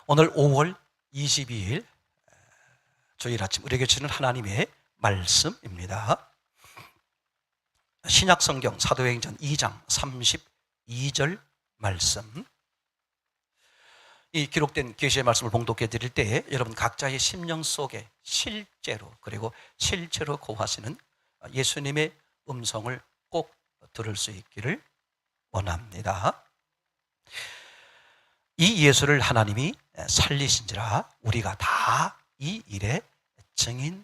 오늘 5월 22일 주일 아침 우리에게 주는 하나님의 말씀입니다. 신약성경 사도행전 2장 32절 말씀. 이 기록된 계시의 말씀을 봉독해 드릴 때 여러분 각자의 심령 속에 실제로 거하시는 예수님의 음성을 꼭 들을 수 있기를 원합니다. 이 예수를 하나님이 살리신지라 우리가 다 이 일의 증인이로다.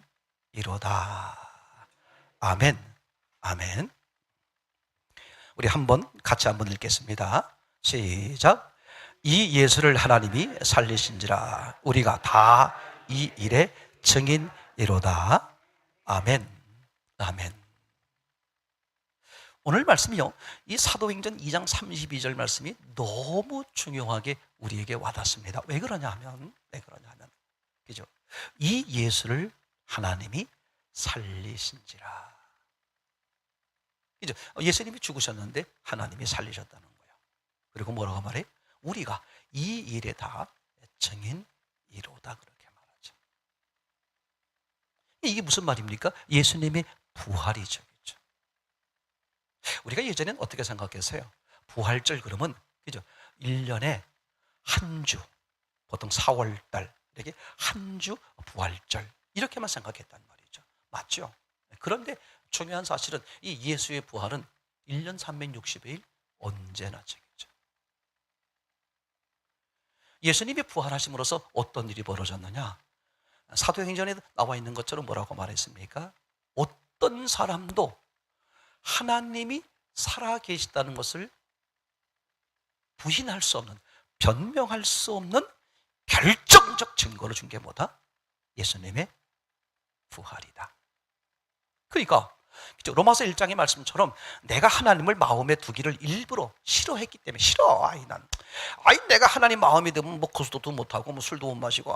아멘. 아멘. 우리 같이 한번 읽겠습니다. 시작. 이 예수를 하나님이 살리신지라 우리가 다 이 일의 증인이로다. 아멘. 아멘. 오늘 말씀이요, 이 사도행전 2장 32절 말씀이 너무 중요하게 우리에게 와닿습니다. 왜 그러냐 하면 그죠? 이 예수를 하나님이 살리신지라. 그죠? 예수님이 죽으셨는데 하나님이 살리셨다는 거예요. 그리고 뭐라고 말해? 우리가 이 일에 다 증인이로다, 그렇게 말하죠. 이게 무슨 말입니까? 예수님의 부활이죠. 그죠? 우리가 예전엔 어떻게 생각했어요? 부활절 그러면, 그죠? 1년에 한 주, 보통 4월달 이렇게 한 주 부활절 이렇게만 생각했단 말이죠. 맞죠? 그런데 중요한 사실은 이 예수의 부활은 1년 365일 언제나 지키죠. 예수님이 부활하심으로써 어떤 일이 벌어졌느냐? 사도행전에 나와 있는 것처럼 뭐라고 말했습니까? 어떤 사람도 하나님이 살아계시다는 것을 부인할 수 없는, 변명할 수 없는 결정적 증거를 준 게 뭐다? 예수님의 부활이다. 그러니까 로마서 1장의 말씀처럼 내가 하나님을 마음에 두기를 일부러 싫어했기 때문에, 내가 하나님 마음에 두면 뭐 고수도 못하고 뭐 술도 못 마시고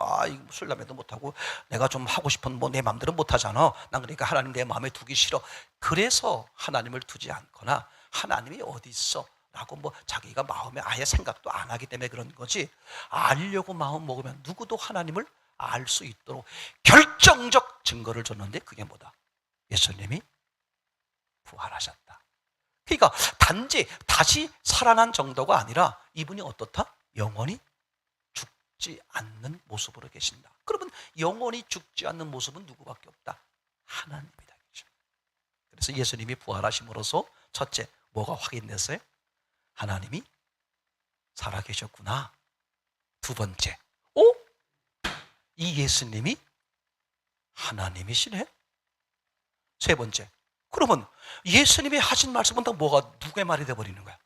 술담배도 못하고 내가 좀 하고 싶은 뭐 내 마음대로 못하잖아. 난 그러니까 하나님 내 마음에 두기 싫어. 그래서 하나님을 두지 않거나 하나님이 어디 있어? 라고 뭐 자기가 마음에 아예 생각도 안 하기 때문에 그런 거지, 알려고 마음 먹으면 누구도 하나님을 알 수 있도록 결정적 증거를 줬는데 그게 뭐다? 예수님이 부활하셨다. 그러니까 단지 다시 살아난 정도가 아니라 이분이 어떻다? 영원히 죽지 않는 모습으로 계신다. 그러면 영원히 죽지 않는 모습은 누구밖에 없다? 하나님이다. 그래서 예수님이 부활하심으로써 첫째, 뭐가 확인됐어요? 하나님이 살아계셨구나. 두 번째, 이 예수님이 하나님이시네. 세 번째, 그러면 예수님이 하신 말씀은 다 누구의 말이 돼버리는 거야?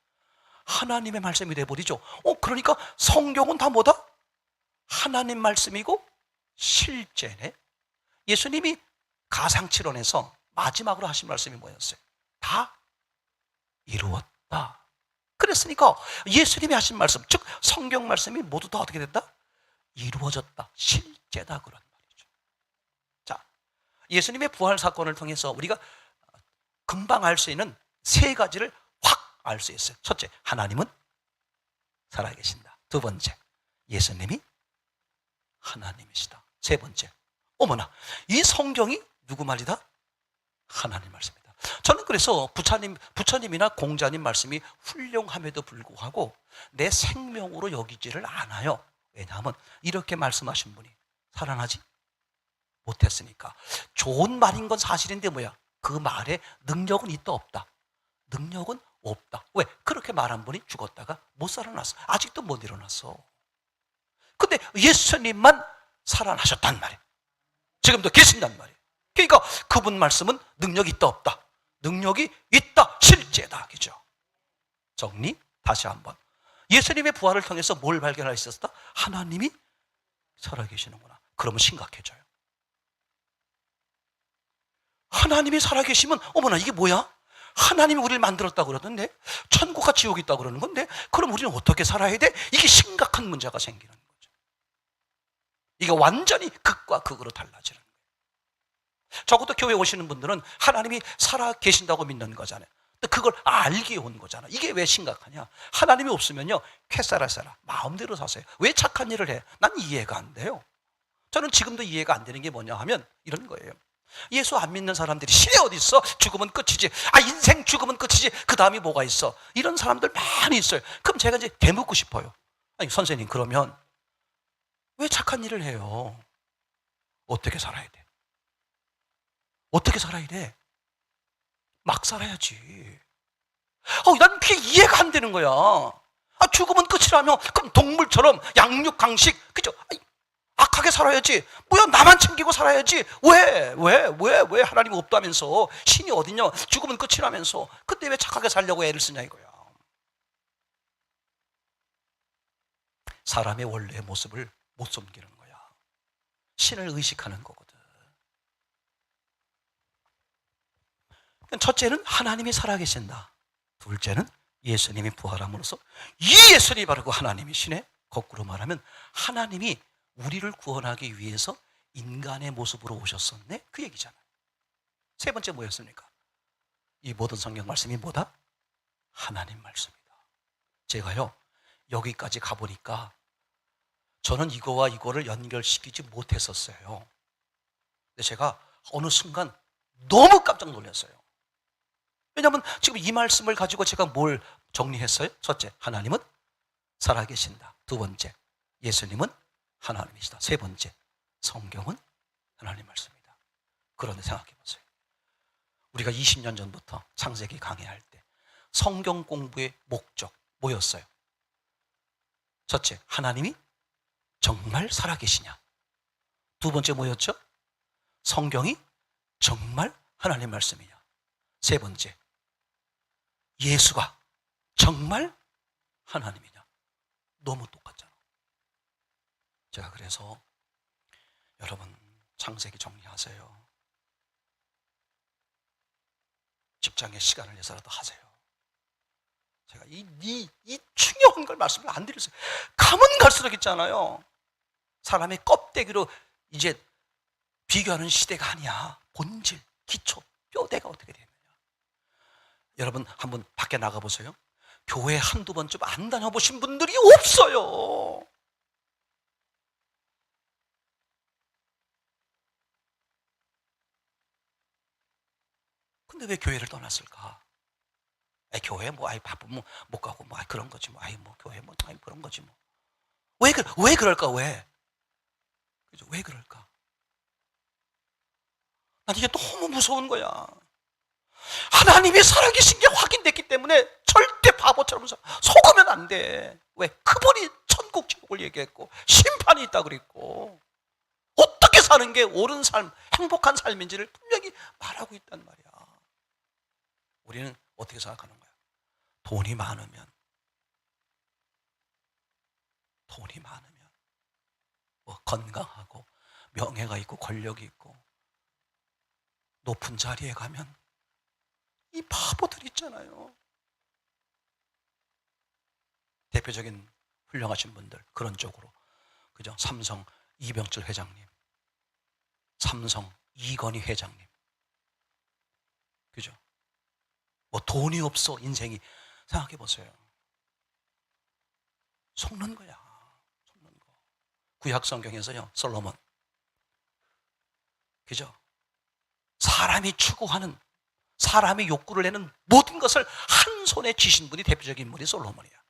하나님의 말씀이 돼버리죠. 그러니까 성경은 다 뭐다? 하나님 말씀이고 실제네. 예수님이 가상칠언에서 마지막으로 하신 말씀이 뭐였어요? 다 이루었다. 그랬으니까 예수님이 하신 말씀, 즉 성경 말씀이 모두 다 어떻게 됐다? 이루어졌다, 실제다, 그런 말이죠. 자, 예수님의 부활 사건을 통해서 우리가 금방 알 수 있는 세 가지를 확 알 수 있어요. 첫째, 하나님은 살아계신다. 두 번째, 예수님이 하나님이시다. 세 번째, 어머나, 이 성경이 누구 말이다? 하나님 말씀이다. 저는 그래서 부처님이나 공자님 말씀이 훌륭함에도 불구하고 내 생명으로 여기지를 않아요. 왜냐하면 이렇게 말씀하신 분이 살아나지 못했으니까. 좋은 말인 건 사실인데 그 말에 능력은 있다 없다? 능력은 없다. 왜? 그렇게 말한 분이 죽었다가 못 살아났어. 아직도 못 일어났어. 근데 예수님만 살아나셨단 말이에요. 지금도 계신단 말이에요. 그러니까 그분 말씀은 능력이 있다 없다? 능력이 있다, 실제다. 그죠? 정리 다시 한번. 예수님의 부활을 통해서 뭘 발견할 수 있었다? 하나님이 살아계시는구나. 그러면 심각해져요. 하나님이 살아계시면 어머나, 이게 뭐야? 하나님이 우리를 만들었다고 그러던데, 천국과 지옥이 있다고 그러는 건데, 그럼 우리는 어떻게 살아야 돼? 이게 심각한 문제가 생기는 거죠. 이게 완전히 극과 극으로 달라지는 거예요. 적어도 교회 오시는 분들은 하나님이 살아 계신다고 믿는 거잖아요. 그걸 알게 온 거잖아. 이게 왜 심각하냐? 하나님이 없으면요, 쾌사라사라 마음대로 사세요. 왜 착한 일을 해? 난 이해가 안 돼요. 저는 지금도 이해가 안 되는 게 뭐냐 하면 이런 거예요. 예수 안 믿는 사람들이 신이 어디 있어? 죽으면 끝이지. 인생 죽으면 끝이지. 그 다음이 뭐가 있어? 이런 사람들 많이 있어요. 그럼 제가 이제 되묻고 싶어요. 아니 선생님, 그러면 왜 착한 일을 해요? 어떻게 살아야 돼? 어떻게 살아야 돼? 막 살아야지. 난 그게 이해가 안 되는 거야. 죽으면 끝이라며. 그럼 동물처럼 양육 강식, 그죠? 악하게 살아야지. 뭐야, 나만 챙기고 살아야지. 왜 하나님 없다면서, 신이 어딨냐, 죽으면 끝이라면서. 그때 왜 착하게 살려고 애를 쓰냐 이거야. 사람의 원래의 모습을 못 숨기는 거야. 신을 의식하는 거거든. 첫째는 하나님이 살아계신다. 둘째는 예수님이 부활함으로써 이 예수님이 바로 그 하나님이시네. 거꾸로 말하면 하나님이 우리를 구원하기 위해서 인간의 모습으로 오셨었네, 그 얘기잖아요. 세 번째 뭐였습니까? 이 모든 성경 말씀이 뭐다? 하나님 말씀이다. 제가요, 여기까지 가보니까 저는 이거와 이거를 연결시키지 못했었어요. 근데 제가 어느 순간 너무 깜짝 놀랐어요. 왜냐하면 지금 이 말씀을 가지고 제가 뭘 정리했어요? 첫째, 하나님은 살아계신다. 두 번째, 예수님은 하나님이시다. 세 번째, 성경은 하나님 말씀이다. 그런데 생각해 보세요. 우리가 20년 전부터 창세기 강의할 때 성경 공부의 목적 뭐였어요? 첫째, 하나님이 정말 살아계시냐? 두 번째 뭐였죠? 성경이 정말 하나님 말씀이냐? 세 번째, 예수가 정말 하나님이냐? 너무 똑같잖아. 제가 그래서 여러분, 창세기 정리하세요. 직장에 시간을 내서라도 하세요. 제가 이 중요한 걸 말씀을 안 드렸어요. 가면 갈수록 있잖아요. 사람의 껍데기로 이제 비교하는 시대가 아니야. 본질, 기초, 뼈대가 어떻게 되느냐. 여러분 한번 밖에 나가보세요. 교회 한두 번쯤 안 다녀보신 분들이 없어요. 근데 왜 교회를 떠났을까? 교회 바쁘면 못 가고 그런 거지 교회 그런 거지 왜 그럴까? 그죠? 왜 그럴까? 난 이게 너무 무서운 거야. 하나님이 살아계신 게 확인됐기 때문에 절대 바보처럼 속으면 안 돼. 왜? 그분이 천국 지옥을 얘기했고 심판이 있다 그랬고 어떻게 사는 게 옳은 삶, 행복한 삶인지를 분명히 말하고 있단 말이야. 우리는 어떻게 생각하는 거야? 돈이 많으면 건강하고 명예가 있고 권력이 있고 높은 자리에 가면 이 바보들 있잖아요. 대표적인 훌륭하신 분들 그런 쪽으로, 그죠? 삼성 이병철 회장님, 삼성 이건희 회장님, 그죠? 돈이 없어 인생이. 생각해 보세요. 속는 거야. 속는 거. 구약 성경에서요, 솔로몬, 그죠? 사람이 추구하는, 사람이 욕구를 내는 모든 것을 한 손에 쥐신 분이 대표적인 인물이 솔로몬이야.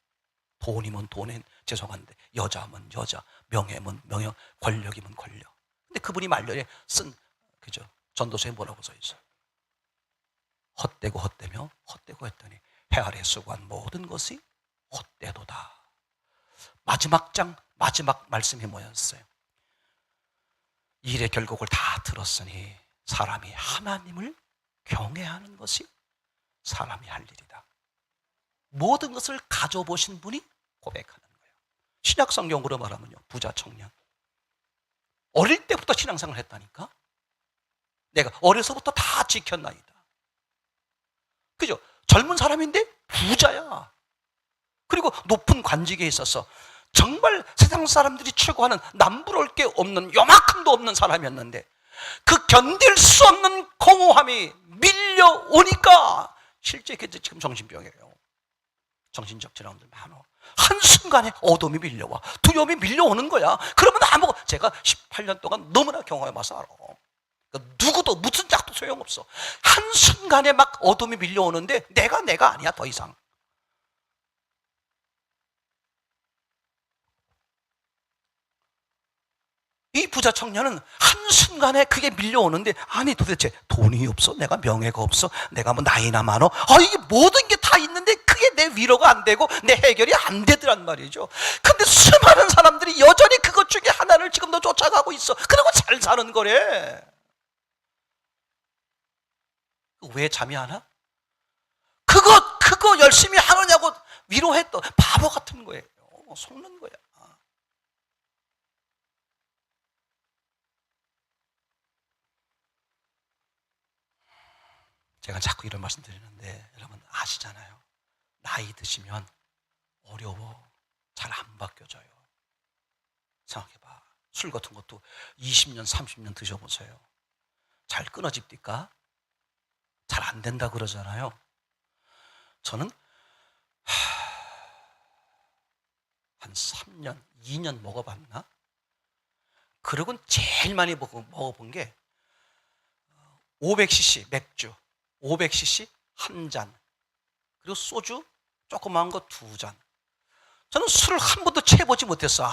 돈이면 돈은 죄송한데, 여자면 여자, 명예면 명예, 권력이면 권력. 근데 그분이 말년에 쓴, 그죠? 전도서에 뭐라고 써 있어요? 헛되고 헛되며 헛되고 했더니 해 아래 수고한 모든 것이 헛되도다. 마지막 장 마지막 말씀이 뭐였어요? 일의 결국을 다 들었으니 사람이 하나님을 경외하는 것이 사람이 할 일이다. 모든 것을 가져보신 분이 고백하는 거예요. 신약 성경으로 말하면요, 부자 청년, 어릴 때부터 신앙생활을 했다니까. 내가 어려서부터 다 지켰나이다. 그죠? 젊은 사람인데 부자야. 그리고 높은 관직에 있어서 정말 세상 사람들이 추구하는 남부러울 게 없는, 요만큼도 없는 사람이었는데 그 견딜 수 없는 공허함이 밀려오니까 실제 지금 정신병이에요. 정신적 질환들 많아. 한순간에 어둠이 밀려와, 두려움이 밀려오는 거야. 그러면 제가 18년 동안 너무나 경험해봐서 알아. 그러니까 누구도 무슨 짝도 소용없어. 한순간에 막 어둠이 밀려오는데 내가 아니야 더 이상. 이 부자 청년은 한순간에 그게 밀려오는데, 아니 도대체 돈이 없어? 내가 명예가 없어? 내가 뭐 나이나 많어? 이게 모든 게 다 있는데 그게 내 위로가 안 되고 내 해결이 안 되더란 말이죠. 근데 수많은 사람들이 여전히 그것 중에 하나를 지금도 쫓아가고 있어. 그리고 잘 사는 거래. 왜 잠이 안 와? 그거 열심히 하느냐고 위로했던 바보 같은 거예요. 속는 거야. 제가 자꾸 이런 말씀 드리는데 여러분 아시잖아요. 나이 드시면 어려워. 잘 안 바뀌어져요. 생각해봐. 술 같은 것도 20년, 30년 드셔보세요. 잘 끊어집니까? 잘 안 된다 그러잖아요. 저는 한 3년, 2년 먹어봤나? 그러곤 제일 많이 먹어본 게 500cc 맥주 500cc 한 잔, 그리고 소주 조그마한 거 2잔. 저는 술을 한 번도 채보지 못했어.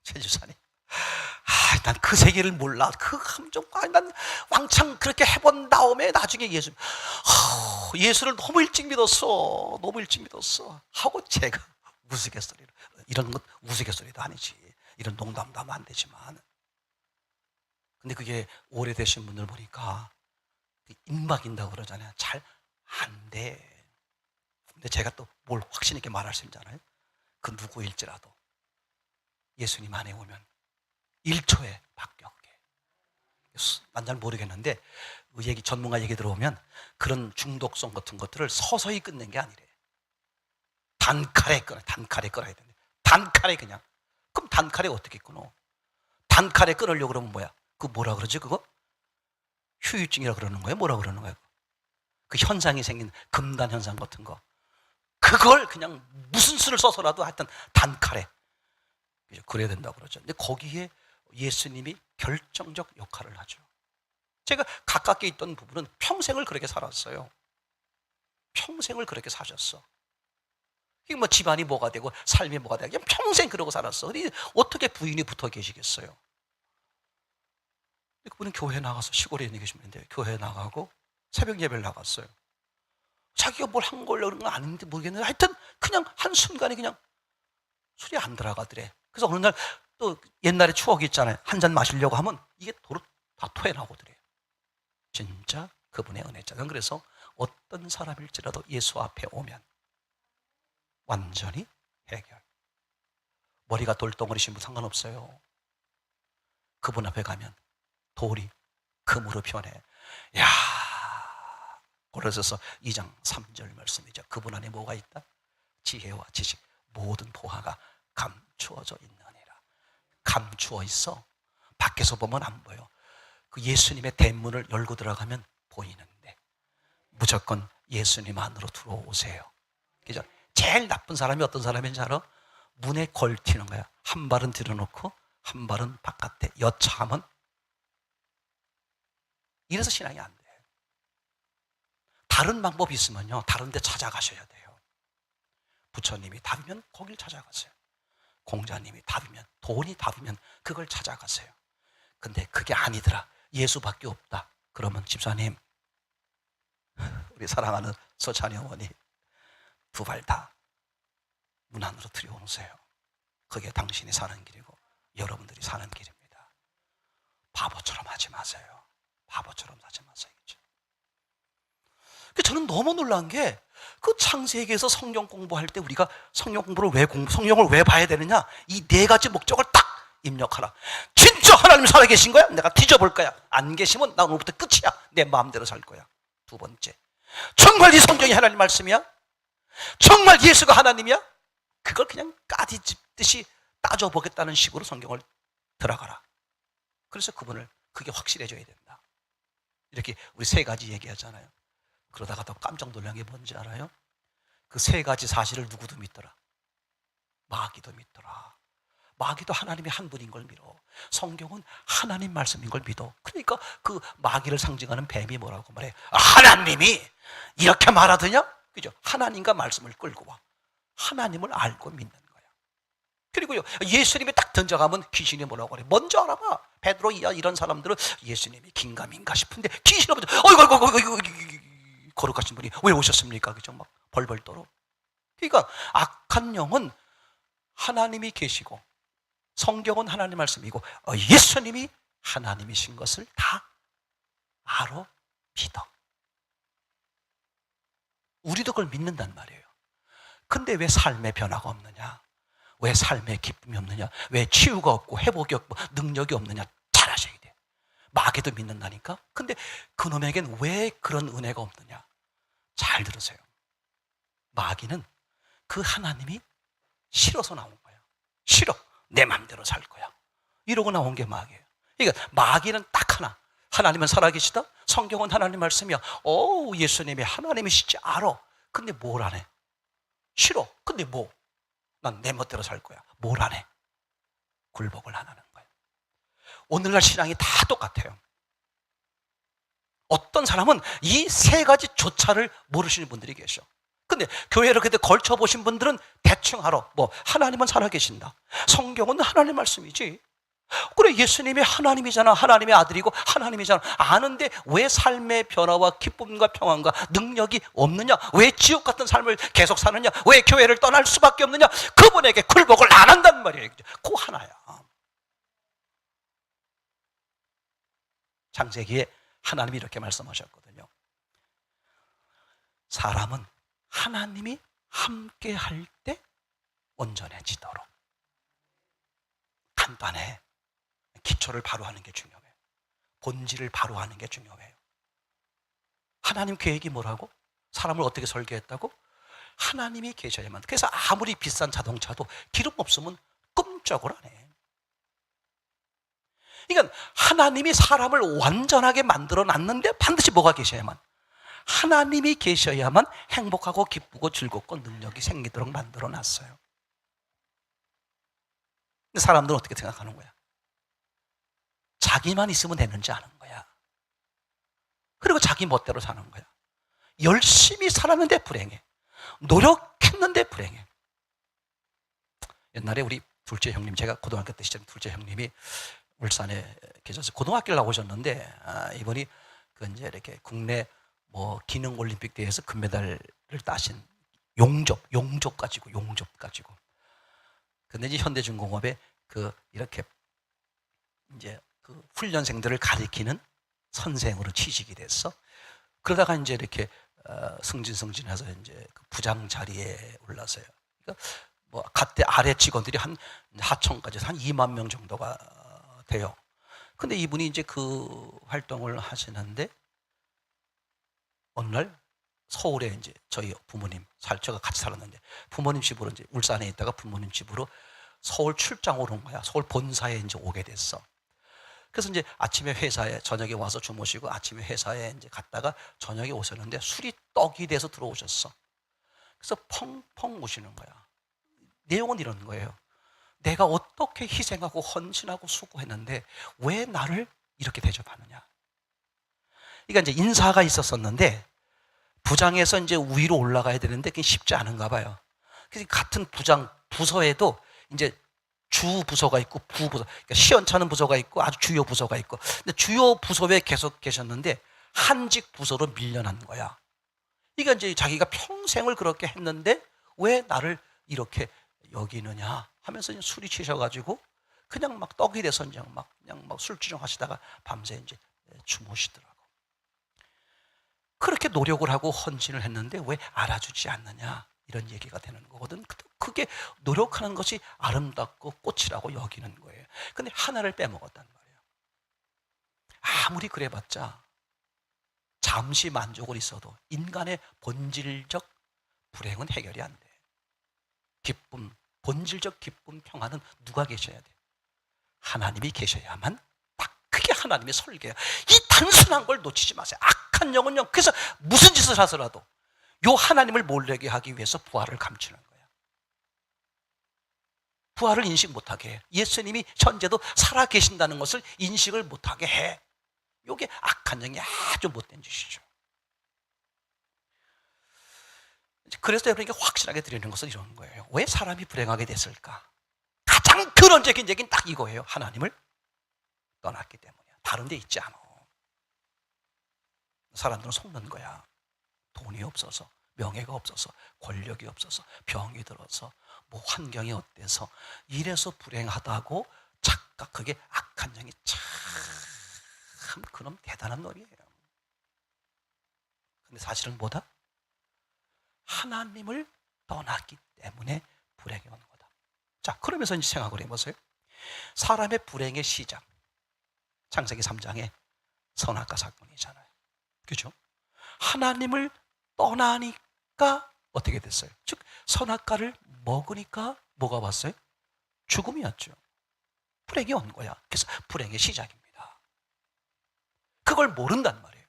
최주사님, 난 그 세계를 몰라. 그 감정, 난 왕창 그렇게 해본 다음에 나중에 예수를 너무 일찍 믿었어. 너무 일찍 믿었어. 하고 제가 우스갯소리를, 이런 것 우스갯소리도 아니지. 이런 농담도 하면 안 되지만. 근데 그게 오래되신 분들 보니까 입 막힌다고 그러잖아요. 잘 안 돼. 근데 제가 또 뭘 확신 있게 말할 수 있잖아요. 그 누구일지라도 예수님 안에 오면 1초에 바뀌었게. 난 잘 모르겠는데 전문가 얘기 들어보면 그런 중독성 같은 것들을 서서히 끊는 게 아니래. 단칼에 끊어야 되는데, 단칼에 그냥. 그럼 단칼에 어떻게 끊어? 단칼에 끊으려고 그러면 뭐야? 그 뭐라 그러지 그거? 휴유증이라 그러는 거예요? 뭐라 그러는 거예요? 그 현상이 생긴 금단 현상 같은 거, 그걸 그냥 무슨 수를 써서라도 하여튼 단칼에 그래야 된다고 그러죠. 근데 거기에 예수님이 결정적 역할을 하죠. 제가 가깝게 있던 부부는 평생을 그렇게 살았어요. 평생을 그렇게 사셨어. 이게 뭐 집안이 뭐가 되고 삶이 뭐가 되고 그냥 평생 그러고 살았어. 어떻게 부인이 붙어 계시겠어요? 그분은 교회 나가서, 시골에 있는 계시는데 교회 나가고 새벽 예배를 나갔어요. 자기가 뭘 한 걸로 그런 건 아닌데 모르겠는데 하여튼 그냥 한순간에 그냥 술이 안 들어가더래. 그래서 어느 날 또 옛날에 추억이 있잖아요. 한 잔 마시려고 하면 이게 도로 다 토해 나오더래. 진짜 그분의 은혜죠. 그래서 어떤 사람일지라도 예수 앞에 오면 완전히 해결. 머리가 돌덩어리신 분 상관없어요. 그분 앞에 가면 돌이 금으로 변해. 야, 고린도서 2장 3절 말씀이죠. 그분 안에 뭐가 있다? 지혜와 지식, 모든 보화가 감추어져 있느니라. 감추어 있어. 밖에서 보면 안 보여. 그 예수님의 대문을 열고 들어가면 보이는데 무조건 예수님 안으로 들어오세요. 그죠? 제일 나쁜 사람이 어떤 사람인지 알아? 문에 걸치는 거야. 한 발은 들여놓고 한 발은 바깥에 여차하면. 이래서 신앙이 안 돼. 다른 방법이 있으면요, 다른 데 찾아가셔야 돼요. 부처님이 답이면 거길 찾아가세요. 공자님이 답이면, 돈이 답이면 그걸 찾아가세요. 근데 그게 아니더라, 예수밖에 없다, 그러면 집사님, 우리 사랑하는 소찬이 어머니 두 발 다 문 안으로 들여오세요. 그게 당신이 사는 길이고 여러분들이 사는 길입니다. 바보처럼 하지 마세요. 바보처럼 하지 마세요. 저는 너무 놀란 게, 그 창세기에서 성경 공부할 때 우리가 성경을 왜 봐야 되느냐? 이 4가지 목적을 딱 입력하라. 진짜 하나님 살아계신 거야? 내가 뒤져볼 거야. 안 계시면 나 오늘부터 끝이야. 내 마음대로 살 거야. 2번째, 정말 이 성경이 하나님 말씀이야? 정말 예수가 하나님이야? 그걸 그냥 까디집듯이 따져보겠다는 식으로 성경을 들어가라. 그래서 그게 확실해져야 된다. 이렇게 우리 3가지 얘기하잖아요. 그러다가 더 깜짝 놀란 게 뭔지 알아요? 그 세 가지 사실을 누구도 믿더라. 마귀도 믿더라. 마귀도 하나님이 한 분인 걸 믿어. 성경은 하나님 말씀인 걸 믿어. 그러니까 그 마귀를 상징하는 뱀이 뭐라고 말해? 하나님이 이렇게 말하더냐? 그죠? 하나님과 말씀을 끌고 와. 하나님을 알고 믿는 거야. 그리고요, 예수님이 딱 던져가면 귀신이 뭐라고 그래? 먼저 알아봐. 베드로 이런 사람들은 예수님이 긴가민가 싶은데 귀신이 먼저, 어이구, 거룩하신 분이 왜 오셨습니까? 그죠? 막 벌벌 떨어. 그러니까 악한 영은 하나님이 계시고 성경은 하나님 말씀이고 예수님이 하나님이신 것을 다 알아 믿어. 우리도 그걸 믿는단 말이에요. 근데 왜 삶의 변화가 없느냐? 왜 삶의 기쁨이 없느냐? 왜 치유가 없고 회복이 없고 능력이 없느냐? 잘 아셔야 돼. 마귀도 믿는다니까? 근데 그놈에겐 왜 그런 은혜가 없느냐? 잘 들으세요. 마귀는 그 하나님이 싫어서 나온 거야. 싫어. 내 맘대로 살 거야. 이러고 나온 게 마귀예요. 그러니까 마귀는 딱 하나. 하나님은 살아계시다? 성경은 하나님 말씀이야. 예수님이 하나님이시지 알아. 근데 뭘 안 해? 싫어. 근데 뭐? 난 내 멋대로 살 거야. 뭘 안 해? 굴복을 안 하는 거예요. 오늘날 신앙이 다 똑같아요. 어떤 사람은 이 세 가지 조차를 모르시는 분들이 계셔. 근데 교회를 그때 걸쳐보신 분들은 대충 알아. 뭐 하나님은 살아계신다. 성경은 하나님 말씀이지. 그래, 예수님이 하나님이잖아. 하나님의 아들이고 하나님이잖아. 아는데 왜 삶의 변화와 기쁨과 평안과 능력이 없느냐? 왜 지옥 같은 삶을 계속 사느냐? 왜 교회를 떠날 수밖에 없느냐? 그분에게 굴복을 안 한단 말이에요. 그 하나야. 창세기에 하나님이 이렇게 말씀하셨거든요. 사람은 하나님이 함께 할 때 온전해지도록. 간단해. 기초를 바로 하는 게 중요해요. 본질을 바로 하는 게 중요해요. 하나님 계획이 뭐라고? 사람을 어떻게 설계했다고? 하나님이 계셔야만. 그래서 아무리 비싼 자동차도 기름 없으면 끔찍을 안 해. 그러니까 하나님이 사람을 완전하게 만들어 놨는데 반드시 뭐가 계셔야만? 하나님이 계셔야만 행복하고 기쁘고 즐겁고 능력이 생기도록 만들어 놨어요. 근데 사람들은 어떻게 생각하는 거야? 자기만 있으면 되는지 아는 거야. 그리고 자기 멋대로 사는 거야. 열심히 살았는데 불행해. 노력했는데 불행해. 옛날에 우리 둘째 형님, 제가 고등학교 때 시절 둘째 형님이 울산에 계셔서 고등학교를 나오셨는데, 이분이 이제 이렇게 국내 뭐 기능 올림픽 대회에서 금메달을 따신 용접 가지고. 근데 이제 현대중공업에 이렇게 이제 훈련생들을 가리키는 선생으로 취직이 됐어. 그러다가 이제 이렇게 승진해서 이제 부장 자리에 올라서요. 그러니까 뭐 그때 아래 직원들이 한 하청까지 한 2만 명 정도가 돼요. 근데 이분이 이제 그 활동을 하시는데 어느 날 서울에 이제 저희 부모님 제가 같이 살았는데 부모님 집으로 이제 울산에 있다가 부모님 집으로 서울 출장을 온 거야. 서울 본사에 이제 오게 됐어. 그래서 이제 아침에 회사에 저녁에 와서 주무시고 아침에 회사에 이제 갔다가 저녁에 오셨는데 술이 떡이 돼서 들어오셨어. 그래서 펑펑 우시는 거야. 내용은 이런 거예요. 내가 어떻게 희생하고 헌신하고 수고했는데 왜 나를 이렇게 대접하느냐. 그러니까 이제 인사가 있었었는데 부장에서 이제 위로 올라가야 되는데 그게 쉽지 않은가 봐요. 그래서 같은 부서에도 이제 주 부서가 있고 부부서, 그러니까 시원찮은 부서가 있고 아주 주요 부서가 있고. 근데 주요 부서에 계속 계셨는데 한직 부서로 밀려난 거야. 그러니까 이제 자기가 평생을 그렇게 했는데 왜 나를 이렇게 여기느냐 하면서 이제 술이 취셔가지고 그냥 막 떡이 돼서 그냥 막 술주정 하시다가 밤새 이제 주무시더라고. 그렇게 노력을 하고 헌신을 했는데 왜 알아주지 않느냐 이런 얘기가 되는 거거든. 그게 노력하는 것이 아름답고 꽃이라고 여기는 거예요. 근데 하나를 빼먹었단 말이에요. 아무리 그래봤자 잠시 만족을 있어도 인간의 본질적 불행은 해결이 안 돼. 기쁨, 본질적 기쁨, 평안은 누가 계셔야 돼? 하나님이 계셔야만 딱 그게 하나님의 설계야. 이 단순한 걸 놓치지 마세요. 악한 영은요, 그래서 무슨 짓을 하더라도 요 하나님을 몰래게 하기 위해서 부활을 감추는 거야. 부활을 인식 못하게 해. 예수님이 현재도 살아계신다는 것을 인식을 못하게 해. 요게 악한 영이 아주 못된 짓이죠. 그래서 여러분에게 확실하게 드리는 것은 이런 거예요. 왜 사람이 불행하게 됐을까? 가장 근원적인 얘기는 딱 이거예요. 하나님을 떠났기 때문이야. 다른 데 있지 않아. 사람들은 속는 거야. 돈이 없어서, 명예가 없어서, 권력이 없어서, 병이 들어서, 뭐 환경이 어때서 이래서 불행하다고 착각, 그게 악한 영이 참 그놈 대단한 놈이에요. 근데 사실은 뭐다? 하나님을 떠났기 때문에 불행이 오는 거다. 자, 그러면서 이제 생각을 해보세요. 사람의 불행의 시작, 창세기 3장에 선악과 사건이잖아요. 그죠? 하나님을 떠나니까 어떻게 됐어요? 즉 선악과를 먹으니까 뭐가 왔어요? 죽음이었죠. 불행이 온 거야. 그래서 불행의 시작입니다. 그걸 모른단 말이에요.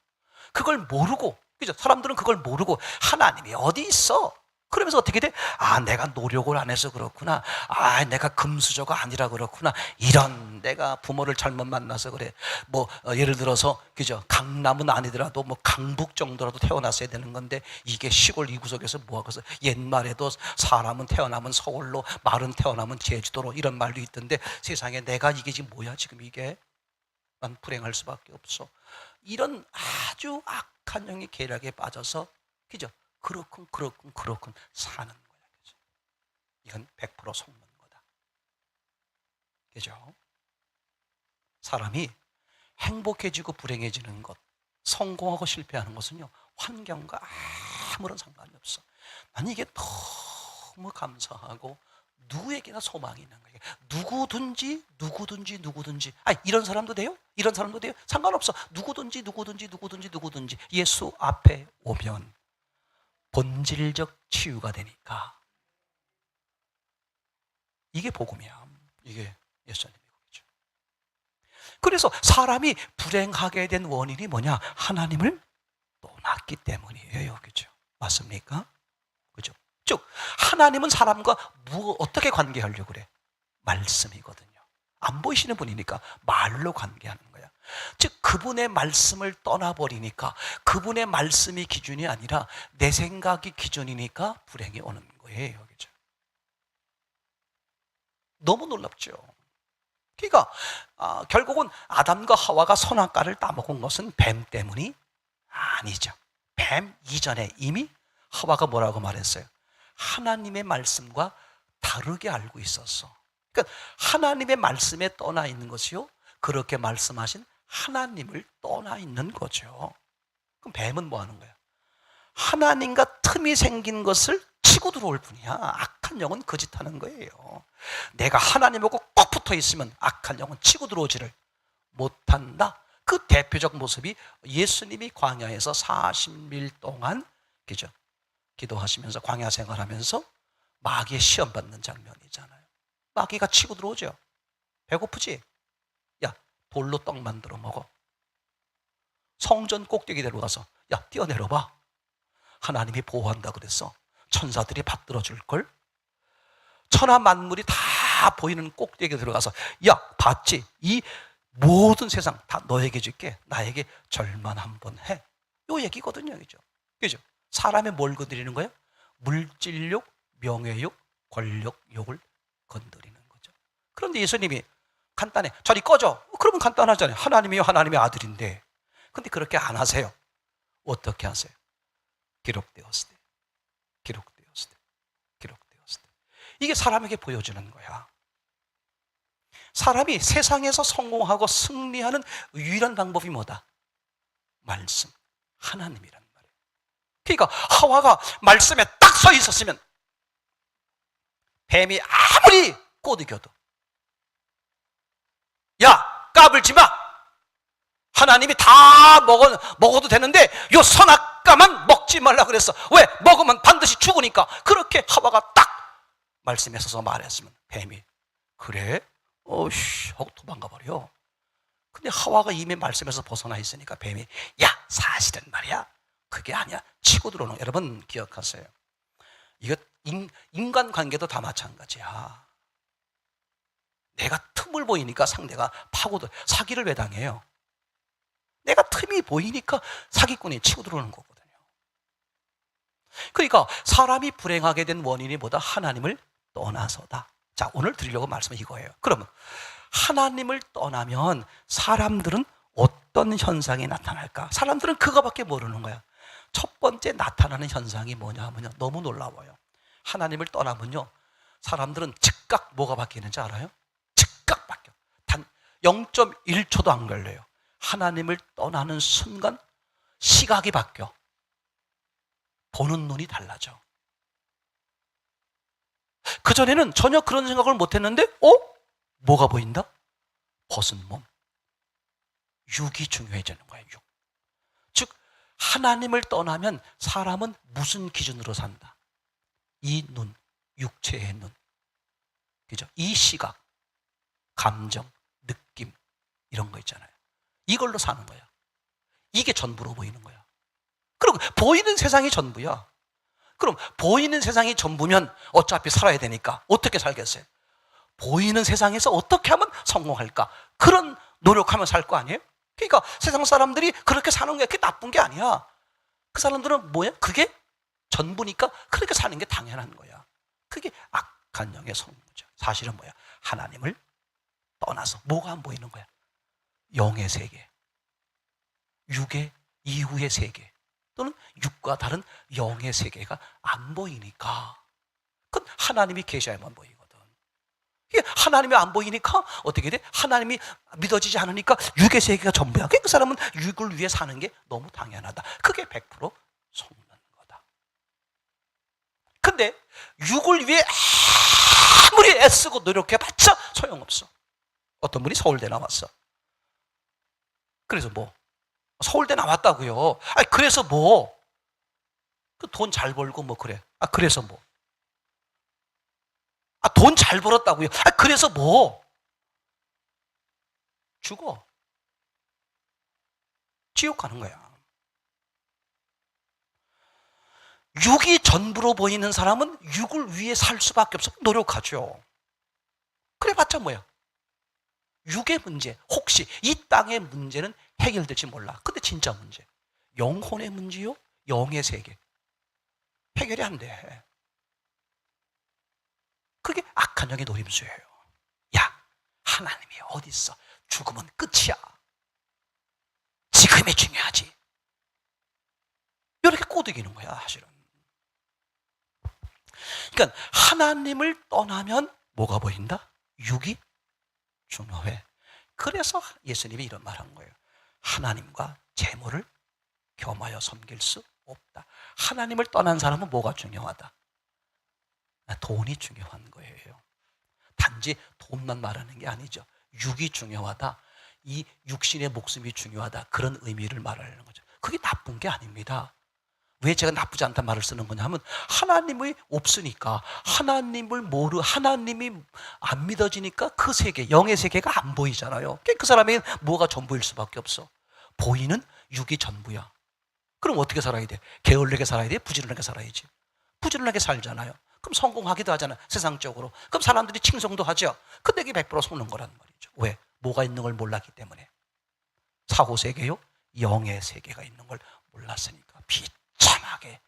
그걸 모르고, 그죠? 사람들은 그걸 모르고 하나님이 어디 있어? 그러면서 어떻게 돼? 아, 내가 노력을 안 해서 그렇구나. 아, 내가 금수저가 아니라 그렇구나. 이런, 내가 부모를 잘못 만나서 그래. 뭐 예를 들어서, 그죠? 강남은 아니더라도 뭐 강북 정도라도 태어났어야 되는 건데 이게 시골 이 구석에서 뭐하겠어. 옛말에도 사람은 태어나면 서울로, 말은 태어나면 제주도로, 이런 말도 있던데 세상에 내가 이게 지금 뭐야 지금 이게? 난 불행할 수밖에 없어. 이런 아주 악한 영의 계략에 빠져서, 그죠? 그렇군 사는 거야. 그죠? 이건 100% 속는 거다. 그죠? 사람이 행복해지고 불행해지는 것, 성공하고 실패하는 것은요, 환경과 아무런 상관이 없어. 난 이게 너무 감사하고 누구에게나 소망이 있는 거예요. 누구든지 이런 사람도 돼요? 이런 사람도 돼요? 상관없어. 누구든지 예수 앞에 오면 본질적 치유가 되니까. 이게 복음이야. 이게 예수님의 복음이죠. 그래서 사람이 불행하게 된 원인이 뭐냐? 하나님을 떠났기 때문이에요. 그죠? 맞습니까? 그죠? 즉 하나님은 사람과 어떻게 관계하려고 그래? 말씀이거든요. 안 보이시는 분이니까 말로 관계하는 거야. 즉 그분의 말씀을 떠나버리니까, 그분의 말씀이 기준이 아니라 내 생각이 기준이니까 불행이 오는 거예요. 그죠? 너무 놀랍죠. 그러니까 결국은 아담과 하와가 선악과를 따먹은 것은 뱀 때문이 아니죠. 뱀 이전에 이미 하와가 뭐라고 말했어요? 하나님의 말씀과 다르게 알고 있었어. 그러니까 하나님의 말씀에 떠나 있는 것이요, 그렇게 말씀하신 하나님을 떠나 있는 거죠. 그럼 뱀은 뭐 하는 거야? 하나님과 틈이 생긴 것을 치고 들어올 뿐이야. 악한 영은 그 짓 하는 거예요. 내가 하나님하고 꼭 붙어 있으면 악한 영은 치고 들어오지를 못한다. 그 대표적 모습이 예수님이 광야에서 40일 동안, 그죠? 기도하시면서 광야 생활하면서 마귀의 시험 받는 장면이잖아요. 마귀가 치고 들어오죠. 배고프지? 야, 돌로 떡 만들어 먹어. 성전 꼭대기 내려가서 야, 뛰어내려봐. 하나님이 보호한다 그랬어. 천사들이 받들어 줄걸. 천하 만물이 다 보이는 꼭대기에 들어가서 야, 봤지? 이 모든 세상 다 너에게 줄게. 나에게 절만 한번 해. 요 얘기거든요. 그죠? 그죠? 사람의 뭘 건드리는 거예요? 물질욕, 명예욕, 권력욕을 건드리는 거죠. 그런데 예수님이 간단해. 저리 꺼져. 그러면 간단하잖아요. 하나님이요, 하나님의 아들인데. 근데 그렇게 안 하세요. 어떻게 하세요? 기록되었을 때. 이게 사람에게 보여주는 거야. 사람이 세상에서 성공하고 승리하는 유일한 방법이 뭐다? 말씀, 하나님이란 말이에요. 그러니까 하와가 말씀에 딱 서 있었으면 뱀이 아무리 꼬드겨도 야, 까불지 마. 하나님이 다 먹어도 되는데 요 선악과만 먹지 말라 그랬어. 왜? 먹으면 반드시 죽으니까. 그렇게 하와가 딱 말씀에 서서 말했으면 뱀이 그래? 어이씨 하고 도망가 버려. 근데 하와가 이미 말씀에서 벗어나 있으니까 뱀이 야 사실은 말이야 그게 아니야 치고 들어오는 거. 여러분 기억하세요. 이거 인간 관계도 다 마찬가지야. 내가 틈을 보이니까 상대가 파고들 사기를 왜 당해요? 내가 틈이 보이니까 사기꾼이 치고 들어오는 거거든요. 그러니까 사람이 불행하게 된 원인이 뭐다? 하나님을 떠나서다. 자, 오늘 드리려고 말씀은 이거예요. 그러면 하나님을 떠나면 사람들은 어떤 현상이 나타날까? 사람들은 그거밖에 모르는 거야. 첫 번째 나타나는 현상이 뭐냐 하면요, 너무 놀라워요. 하나님을 떠나면요, 사람들은 즉각 뭐가 바뀌는지 알아요? 즉각 바뀌어. 단 0.1초도 안 걸려요. 하나님을 떠나는 순간 시각이 바뀌어. 보는 눈이 달라져. 그전에는 전혀 그런 생각을 못 했는데, 뭐가 보인다? 벗은 몸. 육이 중요해지는 거예요, 육. 즉, 하나님을 떠나면 사람은 무슨 기준으로 산다? 이 눈, 육체의 눈. 그죠? 이 시각, 감정, 느낌, 이런 거 있잖아요. 이걸로 사는 거야. 이게 전부로 보이는 거야. 그럼 보이는 세상이 전부야. 그럼 보이는 세상이 전부면 어차피 살아야 되니까 어떻게 살겠어요? 보이는 세상에서 어떻게 하면 성공할까? 그런 노력하면 살 거 아니에요? 그러니까 세상 사람들이 그렇게 사는 게 그게 나쁜 게 아니야. 그 사람들은 뭐야? 그게 전부니까 그렇게 사는 게 당연한 거야. 그게 악한 영의 성부죠. 사실은 뭐야? 하나님을 떠나서 뭐가 안 보이는 거야? 영의 세계, 육의 이후의 세계, 또는 육과 다른 영의 세계가 안 보이니까 그건 하나님이 계셔야만 보이거든. 이게 하나님이 안 보이니까 어떻게 돼? 하나님이 믿어지지 않으니까 육의 세계가 전부야. 그 사람은 육을 위해 사는 게 너무 당연하다. 그게 100% 속는 거다. 근데 육을 위해 아무리 애쓰고 노력해봤자 소용없어. 어떤 분이 서울대 나왔어. 그래서 뭐? 서울대 나왔다고요. 아니 그래서 뭐? 그 돈 잘 벌고 뭐 그래. 아 그래서 뭐? 아 돈 잘 벌었다고요. 아 그래서 뭐? 죽어. 지옥 가는 거야. 육이 전부로 보이는 사람은 육을 위해 살 수밖에 없어. 노력하죠. 그래봤자 뭐야? 육의 문제, 혹시 이 땅의 문제는 해결될지 몰라. 근데 진짜 문제, 영혼의 문제요, 영의 세계 해결이 안 돼. 그게 악한 영의 노림수예요. 야, 하나님이 어디 있어? 죽으면 끝이야. 지금이 중요하지. 이렇게 꼬드기는 거야, 사실은. 그러니까 하나님을 떠나면 뭐가 보인다? 육이 중요해. 그래서 예수님이 이런 말 한 거예요. 하나님과 재물을 겸하여 섬길 수 없다. 하나님을 떠난 사람은 뭐가 중요하다? 돈이 중요한 거예요. 단지 돈만 말하는 게 아니죠. 육이 중요하다. 이 육신의 목숨이 중요하다. 그런 의미를 말하는 거죠. 그게 나쁜 게 아닙니다. 왜 제가 나쁘지 않다는 말을 쓰는 거냐면 하나님이 없으니까, 하나님이 안 믿어지니까 그 세계, 영의 세계가 안 보이잖아요. 그 사람이 뭐가 전부일 수밖에 없어. 보이는 육이 전부야. 그럼 어떻게 살아야 돼? 게을르게 살아야 돼? 부지런하게 살아야지. 부지런하게 살잖아요. 그럼 성공하기도 하잖아요, 세상적으로. 그럼 사람들이 칭송도 하죠. 근데 이게 100% 속는 거란 말이죠. 왜? 뭐가 있는 걸 몰랐기 때문에. 사후세계요, 영의 세계가 있는 걸 몰랐으니까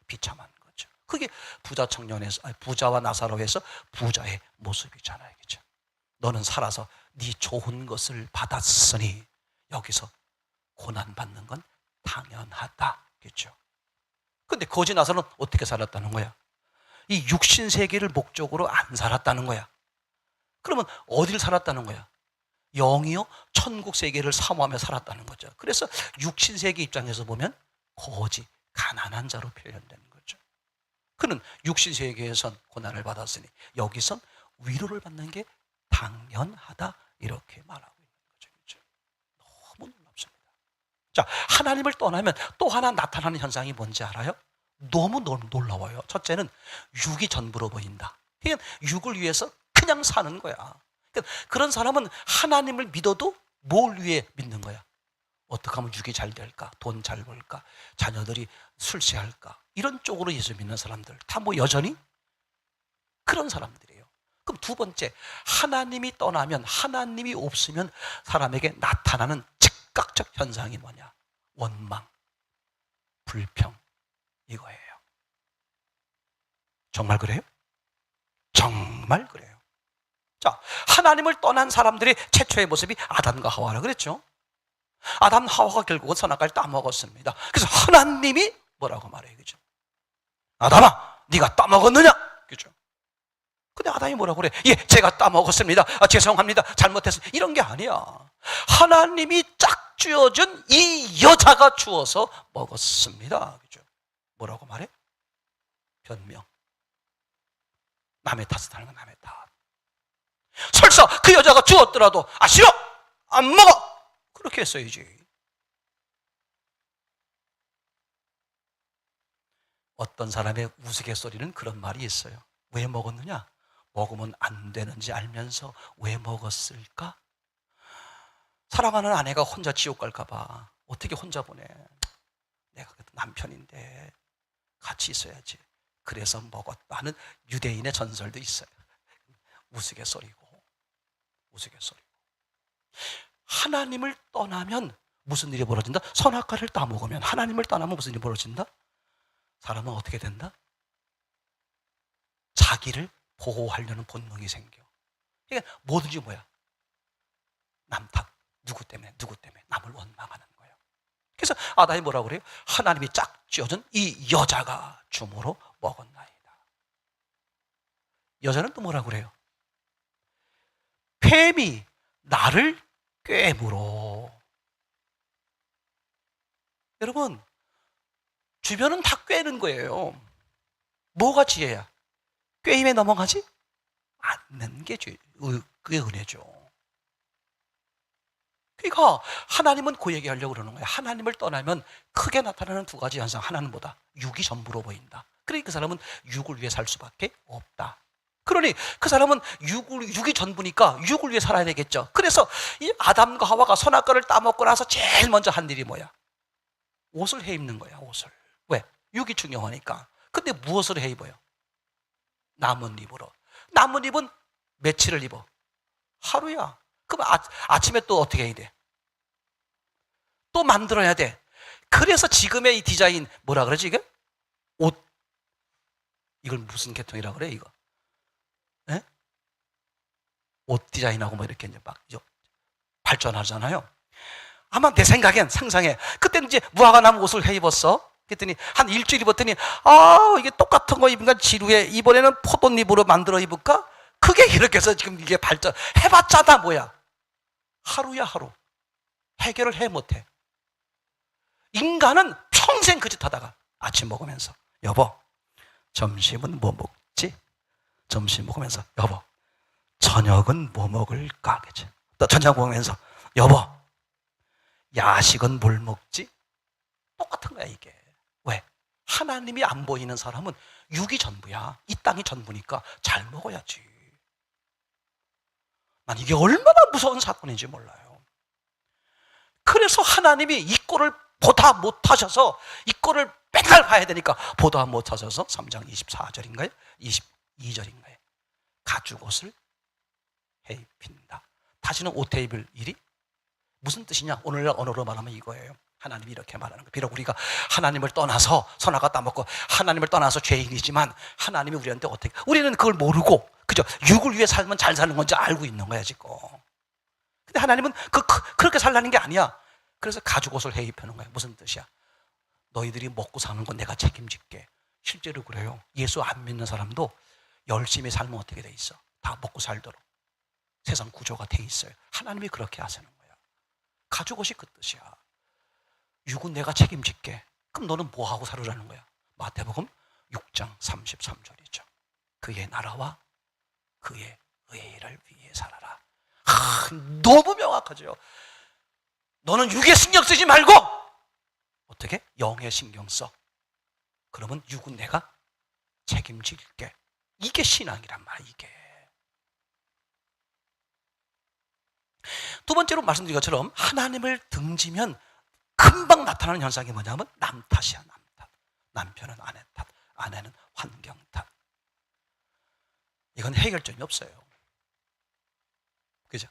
비참한 거죠. 그게 부자와 나사로에서 부자의 모습이잖아요. 그죠? 너는 살아서 네 좋은 것을 받았으니 여기서 고난받는 건 당연하다. 그렇죠? 근데 거지 나사로는 어떻게 살았다는 거야? 이 육신 세계를 목적으로 안 살았다는 거야. 그러면 어디를 살았다는 거야? 영이요, 천국 세계를 사모하며 살았다는 거죠. 그래서 육신 세계 입장에서 보면 거지, 가난한 자로 표현되는 거죠. 그는 육신 세계에선 고난을 받았으니 여기선 위로를 받는 게 당연하다, 이렇게 말하고 있는 거죠. 그렇죠? 너무 놀랍습니다. 자, 하나님을 떠나면 또 하나 나타나는 현상이 뭔지 알아요? 너무 놀라워요. 첫째는 육이 전부로 보인다. 그냥 육을 위해서 그냥 사는 거야. 그런 사람은 하나님을 믿어도 뭘 위해 믿는 거야? 어떻게 하면 육이 잘 될까? 돈 잘 벌까? 자녀들이 술세할까? 이런 쪽으로 예수 믿는 사람들 다 뭐 여전히 그런 사람들이에요. 그럼 두 번째, 하나님이 떠나면, 하나님이 없으면 사람에게 나타나는 즉각적 현상이 뭐냐? 원망, 불평, 이거예요. 정말 그래요? 정말 그래요. 자, 하나님을 떠난 사람들의 최초의 모습이 아담과 하와라 그랬죠. 아담 하와가 결국은 선악과를 따먹었습니다. 그래서 하나님이 뭐라고 말해요, 그죠? 아담아, 네가 따먹었느냐? 그죠? 근데 아담이 뭐라고 그래? 예, 제가 따먹었습니다. 죄송합니다. 잘못했습니다. 이런 게 아니야. 하나님이 짝 쥐어준 이 여자가 주어서 먹었습니다. 그죠? 뭐라고 말해? 변명. 남의 탓을 하는 건 남의 탓. 설사 그 여자가 주었더라도 싫어! 안 먹어! 그렇게 했어야지. 어떤 사람의 우스갯소리는 그런 말이 있어요. 왜 먹었느냐? 먹으면 안 되는지 알면서 왜 먹었을까? 사랑하는 아내가 혼자 지옥 갈까 봐 어떻게 혼자 보내? 내가 남편인데 같이 있어야지. 그래서 먹었다는 유대인의 전설도 있어요. 우스갯소리고. 하나님을 떠나면 무슨 일이 벌어진다? 선악과를 따먹으면, 하나님을 떠나면 무슨 일이 벌어진다? 사람은 어떻게 된다? 자기를 보호하려는 본능이 생겨. 그러니까 뭐든지 뭐야? 남 탓, 누구 때문에 남을 원망하는 거예요. 그래서 아담이 뭐라고 그래요? 하나님이 짝 쥐어준 이 여자가 주므로 먹었나이다. 여자는 또 뭐라고 그래요? 뱀이 나를 꿰물어. 여러분, 주변은 다 꿰는 거예요. 뭐가 지혜야? 꿰임에 넘어가지 않는 게 그게 은혜죠. 그러니까 하나님은 그 얘기하려고 그러는 거예요. 하나님을 떠나면 크게 나타나는 두 가지 현상. 하나는 뭐다? 육이 전부로 보인다. 그러니 그 사람은 육을 위해 살 수밖에 없다. 그러니 그 사람은 육이 전부니까 육을 위해 살아야 되겠죠. 그래서 이 아담과 하와가 선악과를 따먹고 나서 제일 먼저 한 일이 뭐야? 옷을 해 입는 거야, 옷을. 왜? 육이 중요하니까. 근데 무엇을 해 입어요? 나뭇잎으로. 나뭇잎은 며칠을 입어? 하루야. 그럼 아침에 또 어떻게 해야 돼? 또 만들어야 돼. 그래서 지금의 이 디자인, 뭐라 그러지, 이게? 옷. 이걸 무슨 계통이라고 그래, 이거? 네? 옷 디자인하고 뭐 이렇게 이제 막 발전하잖아요. 아마 내 생각엔 상상해. 그때는 이제 무화과 나무 옷을 해 입었어. 그랬더니 한 일주일 입었더니 이게 똑같은 거 입으니까 지루해. 이번에는 포도잎으로 만들어 입을까? 그게 이렇게 해서 지금 이게 발전 해봤자 다 뭐야? 하루야 하루. 해결을 해 못해. 인간은 평생 그 짓 하다가 아침 먹으면서 여보 점심은 뭐 먹지? 점심 먹으면서 여보 저녁은 뭐 먹을까? 그치? 또 저녁 먹으면서 여보 야식은 뭘 먹지? 똑같은 거야 이게. 왜? 하나님이 안 보이는 사람은 육이 전부야. 이 땅이 전부니까 잘 먹어야지. 난 이게 얼마나 무서운 사건인지 몰라요. 그래서 하나님이 이 꼴을 보다 못하셔서 이 꼴을 맨날 봐야 되니까 보다 못하셔서 3장 24절인가요? 22절인가요? 가죽옷을 해 입힌다. 다시는 옷 해 입을 일이 무슨 뜻이냐? 오늘날 언어로 말하면 이거예요. 하나님이 이렇게 말하는 거예요. 비록 우리가 하나님을 떠나서 선악과 따먹고 하나님을 떠나서 죄인이지만 하나님이 우리한테 어떻게, 우리는 그걸 모르고 그죠? 육을 위해 살면 잘 사는 건지 알고 있는 거야 지금. 근데 하나님은 그렇게 살라는 게 아니야. 그래서 가죽옷을 해 입히는 거야. 무슨 뜻이야? 너희들이 먹고 사는 건 내가 책임질게. 실제로 그래요. 예수 안 믿는 사람도 열심히 살면 어떻게 돼 있어? 다 먹고 살도록 세상 구조가 돼 있어요. 하나님이 그렇게 하시는 거야. 가죽옷이 그 뜻이야. 육은 내가 책임질게. 그럼 너는 뭐 하고 살으라는 거야? 마태복음 6장 33절이죠. 그의 나라와 그의 의를 위해 살아라. 너무 명확하죠. 너는 육에 신경 쓰지 말고 어떻게? 영에 신경 써. 그러면 육은 내가 책임질게. 이게 신앙이란 말이야. 이게 두 번째로 말씀드린 것처럼 하나님을 등지면 금방 나타나는 현상이 뭐냐면 남 탓이야, 남 탓. 남편은 아내 탓, 아내는 환경 탓. 이건 해결점이 없어요. 그죠?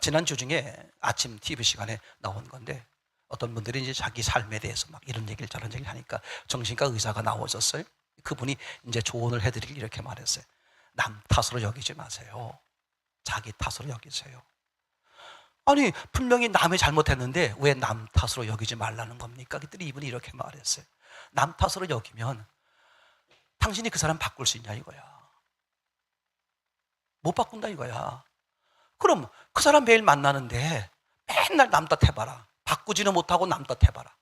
지난 주 중에 아침 TV 시간에 나온 건데 어떤 분들이 이제 자기 삶에 대해서 막 이런 얘기를 저런 얘기를 하니까 정신과 의사가 나오셨어요. 그분이 이제 조언을 해드리길 이렇게 말했어요. 남 탓으로 여기지 마세요. 자기 탓으로 여기세요. 아니 분명히 남이 잘못했는데 왜 남 탓으로 여기지 말라는 겁니까? 그랬더니 이분이 이렇게 말했어요. 남 탓으로 여기면 당신이 그 사람 바꿀 수 있냐 이거야. 못 바꾼다 이거야. 그럼 그 사람 매일 만나는데 맨날 남 탓해봐라. 바꾸지는 못하고 남 탓해봐라.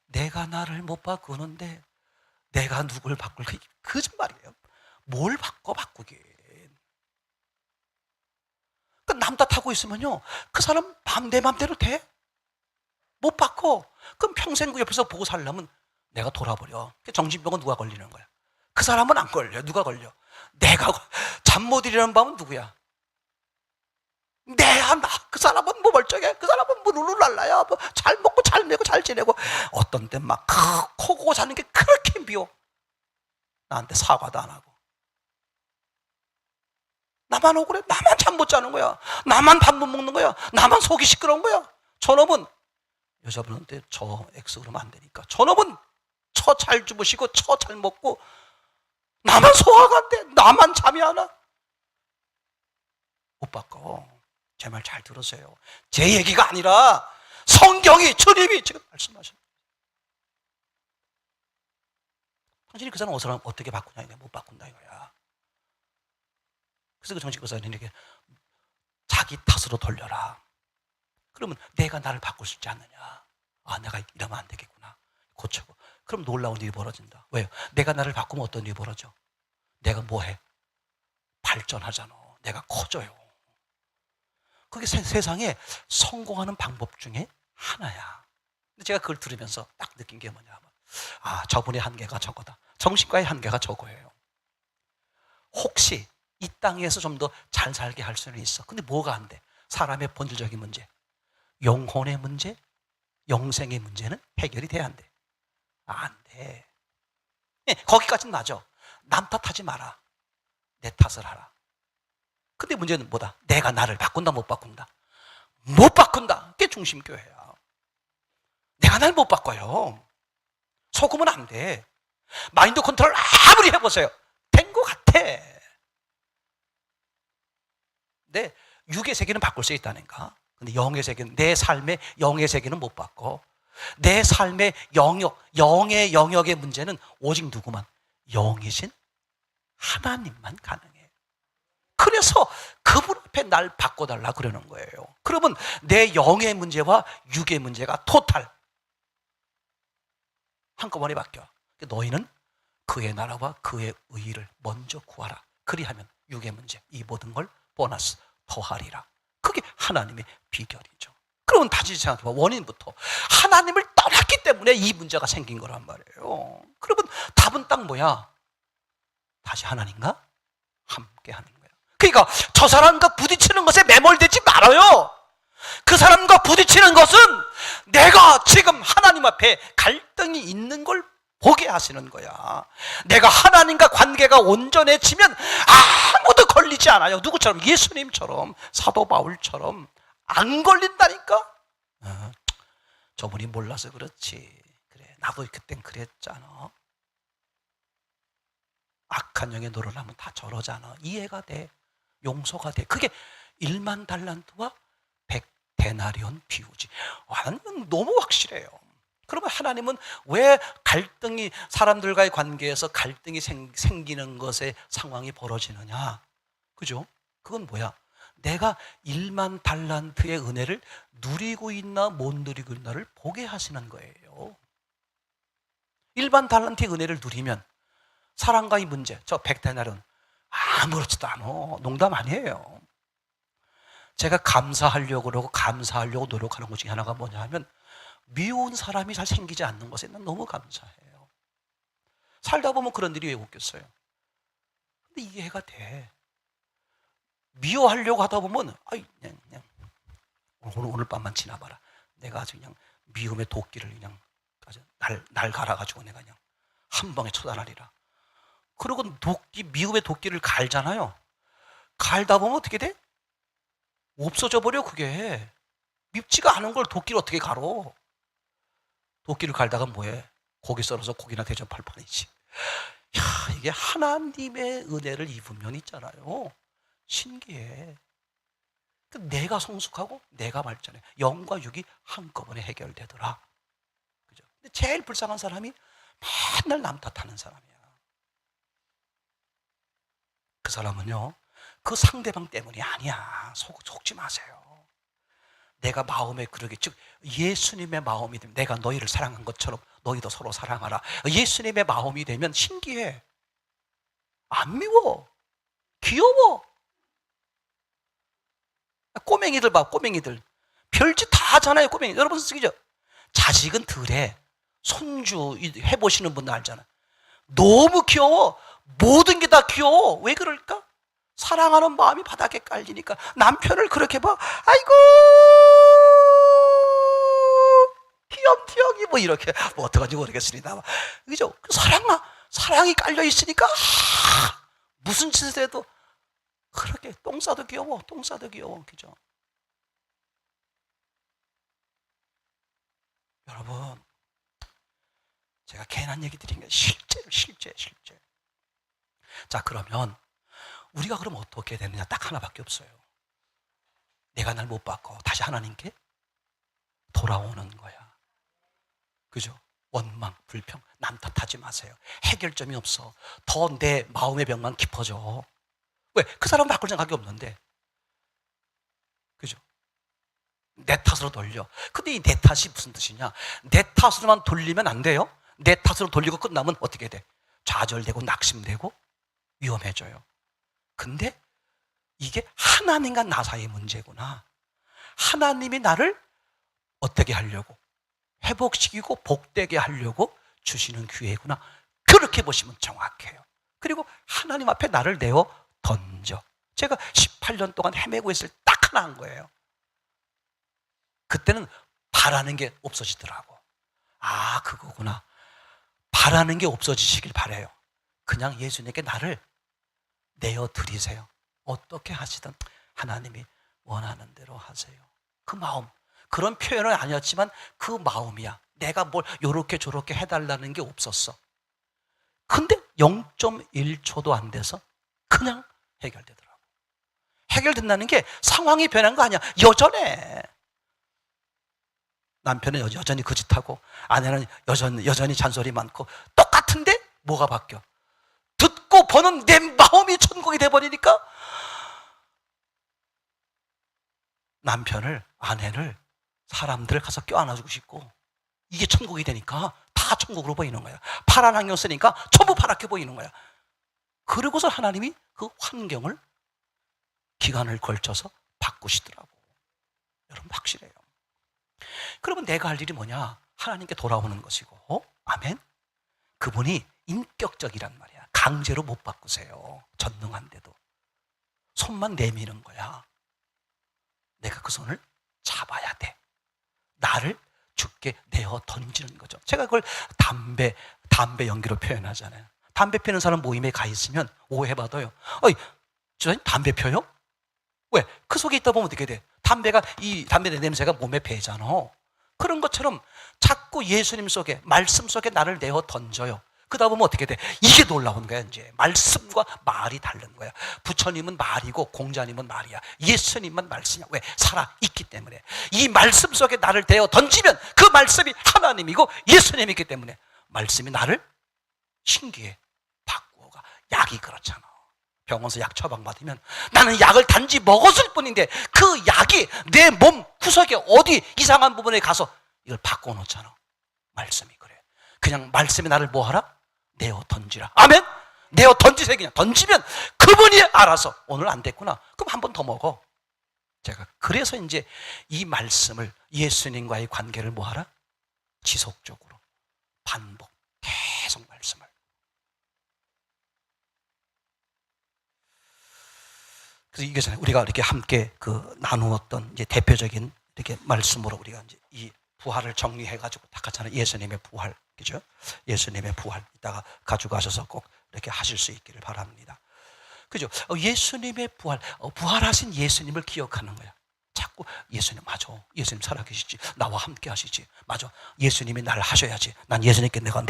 내가 나를 못 바꾸는데 내가 누굴 바꿀 그 거짓말이에요. 뭘 바꾸긴. 남 탓하고 있으면요 그 사람 내 맘대로 돼? 못 바꿔. 그럼 평생 그 옆에서 보고 살려면 내가 돌아버려. 정신병은 누가 걸리는 거야? 그 사람은 안 걸려. 누가 걸려? 내가. 잠 못 이루는 밤은 누구야? 그 사람은 뭐 멀쩡해. 그 사람은 뭐 룰루랄라야. 뭐 잘 먹고 잘 내고 잘 지내고. 어떤 때 막 코고 사는 게 그렇게 미워. 나한테 사과도 안 하고. 나만 억울해. 나만 잠 못 자는 거야. 나만 밥 못 먹는 거야. 나만 속이 시끄러운 거야. 저놈은 여자분한테 저 X 그러면 안 되니까. 저놈은 처 잘 주무시고 처 잘 먹고 나만 소화가 안 돼. 나만 잠이 안 와. 못 바꿔. 제 말 잘 들으세요. 제 얘기가 아니라 성경이 주님이 지금 말씀하십니다. 당신이 그 사람 어떻게 바꾸냐? 못 바꾼다 이거야. 그래서 그 정신교사는 이렇게 자기 탓으로 돌려라. 그러면 내가 나를 바꿀 수 있지 않느냐. 내가 이러면 안 되겠구나. 고쳐고. 그럼 놀라운 일이 벌어진다. 왜요? 내가 나를 바꾸면 어떤 일이 벌어져? 내가 뭐 해? 발전하잖아. 내가 커져요. 그게 세상에 성공하는 방법 중에 하나야. 근데 제가 그걸 들으면서 딱 느낀 게 뭐냐면 저분의 한계가 저거다. 정신과의 한계가 저거예요. 혹시 이 땅에서 좀 더 잘 살게 할 수는 있어. 근데 뭐가 안 돼? 사람의 본질적인 문제, 영혼의 문제, 영생의 문제는 해결이 돼야 안 돼. 안 돼. 거기까지는 맞아. 남 탓하지 마라. 내 탓을 하라. 근데 문제는 뭐다? 내가 나를 바꾼다 못 바꾼다? 못 바꾼다. 그게 중심교회야. 내가 날 못 바꿔요. 속으면 안 돼. 마인드 컨트롤 아무리 해보세요. 된 것 같아. 내 육의 세계는 바꿀 수 있다니까. 근데 영의 세계는, 내 삶의 영의 세계는 못 바꿔. 내 삶의 영의 영역의 문제는 오직 누구만? 영이신 하나님만 가능해. 그래서 그분 앞에 날 바꿔달라 그러는 거예요. 그러면 내 영의 문제와 육의 문제가 토탈 한꺼번에 바뀌어. 너희는 그의 나라와 그의 의의를 먼저 구하라. 그리하면 육의 문제, 이 모든 걸 보너스 더하리라. 그게 하나님의 비결이죠. 그러면 다시 생각해봐. 원인부터 하나님을 떠났기 때문에 이 문제가 생긴 거란 말이에요. 그러면 답은 딱 뭐야? 다시 하나님과 함께 하는 거야. 그러니까 저 사람과 부딪히는 것에 매몰되지 말아요. 그 사람과 부딪히는 것은 내가 지금 하나님 앞에 갈등이 있는 걸 보게 하시는 거야. 내가 하나님과 관계가 온전해지면 아무도 걸리지 않아요. 누구처럼? 예수님처럼, 사도 바울처럼 안 걸린다니까. 저분이 몰라서 그렇지. 그래, 나도 그땐 그랬잖아. 악한 영의 노를 하면 다 저러잖아. 이해가 돼. 용서가 돼. 그게 1만 달란트와 100데나리온 비유지. 너무 확실해요. 그러면 하나님은 왜 갈등이, 사람들과의 관계에서 갈등이 생기는 것에 상황이 벌어지느냐? 그죠? 그건 뭐야? 내가 1만 달란트의 은혜를 누리고 있나 못 누리고 있나를 보게 하시는 거예요. 1만 달란트의 은혜를 누리면 사랑과의 문제, 저 100데나리온 아무렇지도 않아. 농담 아니에요. 제가 감사하려고 그러고 감사하려고 노력하는 것 중에 하나가 뭐냐 하면 미운 사람이 잘 생기지 않는 것에 난 너무 감사해요. 살다 보면 그런 일이 왜 없겠어요? 근데 이해가 돼. 미워하려고 하다 보면 아이 그냥 오늘 밤만 지나봐라. 내가 아주 그냥 미움의 도끼를 그냥 아주 날 갈아가지고 내가 그냥 한 방에 처단하리라. 그리고 미움의 도끼를 갈잖아요. 갈다 보면 어떻게 돼? 없어져 버려. 그게 밉지가 않은 걸 도끼를 어떻게 갈어? 도끼를 갈다가 뭐해? 고기 썰어서 고기나 대접할 판이지. 야, 이게 하나님의 은혜를 입으면 있잖아요. 신기해. 내가 성숙하고 내가 발전해. 영과 육이 한꺼번에 해결되더라. 그죠? 근데 제일 불쌍한 사람이 맨날 남 탓하는 사람이야. 그 사람은요, 그 상대방 때문이 아니야. 속지 마세요. 내가 마음에 그러게, 즉 예수님의 마음이 되면, 내가 너희를 사랑한 것처럼 너희도 서로 사랑하라. 예수님의 마음이 되면 신기해. 안 미워. 귀여워. 꼬맹이들 봐, 꼬맹이들. 별짓 다 하잖아요, 꼬맹이. 여러분 쓰기죠? 자식은 덜해. 손주 해보시는 분들 알잖아. 너무 귀여워. 모든 게 다 귀여워. 왜 그럴까? 사랑하는 마음이 바닥에 깔리니까. 남편을 그렇게 봐. 아이고 튀엄튀엄이 뭐 이렇게 뭐 어떡하지 모르겠습니다. 그죠? 사랑이 깔려 있으니까 무슨 짓을 해도 그렇게 똥 싸도 귀여워. 똥 싸도 귀여워. 그죠? 여러분, 제가 괜한 얘기 드린 게 실제. 자, 그러면 우리가 그럼 어떻게 되느냐? 딱 하나밖에 없어요. 내가 날 못 바꿔. 다시 하나님께 돌아오는 거야. 그죠? 원망, 불평, 남 탓하지 마세요. 해결점이 없어. 더 내 마음의 병만 깊어져. 왜? 그 사람은 바꿀 생각이 없는데. 그죠? 내 탓으로 돌려. 근데 이 내 탓이 무슨 뜻이냐? 내 탓으로만 돌리면 안 돼요. 내 탓으로 돌리고 끝나면 어떻게 돼? 좌절되고 낙심되고 위험해져요. 근데 이게 하나님과 나 사이의 문제구나. 하나님이 나를 어떻게 하려고, 회복시키고 복되게 하려고 주시는 기회구나. 그렇게 보시면 정확해요. 그리고 하나님 앞에 나를 내어 던져. 제가 18년 동안 헤매고 있을 때 딱 하나 한 거예요. 그때는 바라는 게 없어지더라고. 아, 그거구나. 바라는 게 없어지시길 바라요. 그냥 예수님께 나를 내어 드리세요. 어떻게 하시든 하나님이 원하는 대로 하세요. 그 마음, 그런 표현은 아니었지만 그 마음이야. 내가 뭘 요렇게 저렇게 해달라는 게 없었어. 근데 0.1초도 안 돼서 그냥 해결되더라고. 해결된다는 게 상황이 변한 거 아니야. 여전해. 남편은 여전히 거짓하고 아내는 여전히 잔소리 많고 똑같은데 뭐가 바뀌어? 듣고 보는 내 마음이 천국이 돼버리니까 남편을, 아내를, 사람들을 가서 껴안아주고 싶고, 이게 천국이 되니까 다 천국으로 보이는 거야. 파란 안경 쓰니까 전부 파랗게 보이는 거야. 그러고서 하나님이 그 환경을 기간을 걸쳐서 바꾸시더라고. 여러분 확실해요. 그러면 내가 할 일이 뭐냐? 하나님께 돌아오는 것이고, 아멘? 그분이 인격적이란 말이야. 강제로 못 바꾸세요. 전능한데도. 손만 내미는 거야. 내가 그 손을 잡아야 돼. 나를 죽게 내어 던지는 거죠. 제가 그걸 담배 연기로 표현하잖아요. 담배 피는 사람 모임에 가 있으면 오해받아요. 어이, 주사님 담배 펴요? 왜? 그 속에 있다 보면 어떻게 돼? 이 담배 냄새가 몸에 배잖아. 그런 것처럼 자꾸 예수님 속에, 말씀 속에 나를 내어 던져요. 그러다 보면 어떻게 돼? 이게 놀라운 거야, 이제. 말씀과 말이 다른 거야. 부처님은 말이고 공자님은 말이야. 예수님만 말씀이야. 왜? 살아있기 때문에. 이 말씀 속에 나를 내어 던지면 그 말씀이 하나님이고 예수님이기 때문에 말씀이 나를 신기해 바꾸어가. 약이 그렇잖아. 병원에서 약 처방받으면 나는 약을 단지 먹었을 뿐인데 그 약이 내 몸 구석에 어디 이상한 부분에 가서 이걸 바꿔놓잖아. 말씀이 그래. 그냥 말씀이 나를 뭐 하라? 내어 던지라. 아멘? 내어 던지세요. 그냥 던지면 그분이 알아서 오늘 안 됐구나. 그럼 한 번 더 먹어. 제가 그래서 이제 이 말씀을, 예수님과의 관계를 뭐 하라? 지속적으로 반복, 계속 말씀을. 그래서 이게 우리가 이렇게 함께 나누었던 이제 대표적인 이렇게 말씀으로 우리가 이제 이 부활을 정리해가지고 딱 같잖아요. 예수님의 부활, 그죠? 예수님의 부활 이따가 가져가셔서 꼭 이렇게 하실 수 있기를 바랍니다. 그죠? 예수님의 부활, 부활하신 예수님을 기억하는 거야. 자꾸 예수님 맞아. 예수님 살아계시지. 나와 함께 하시지. 맞아. 예수님이 나를 하셔야지. 난 예수님께 내가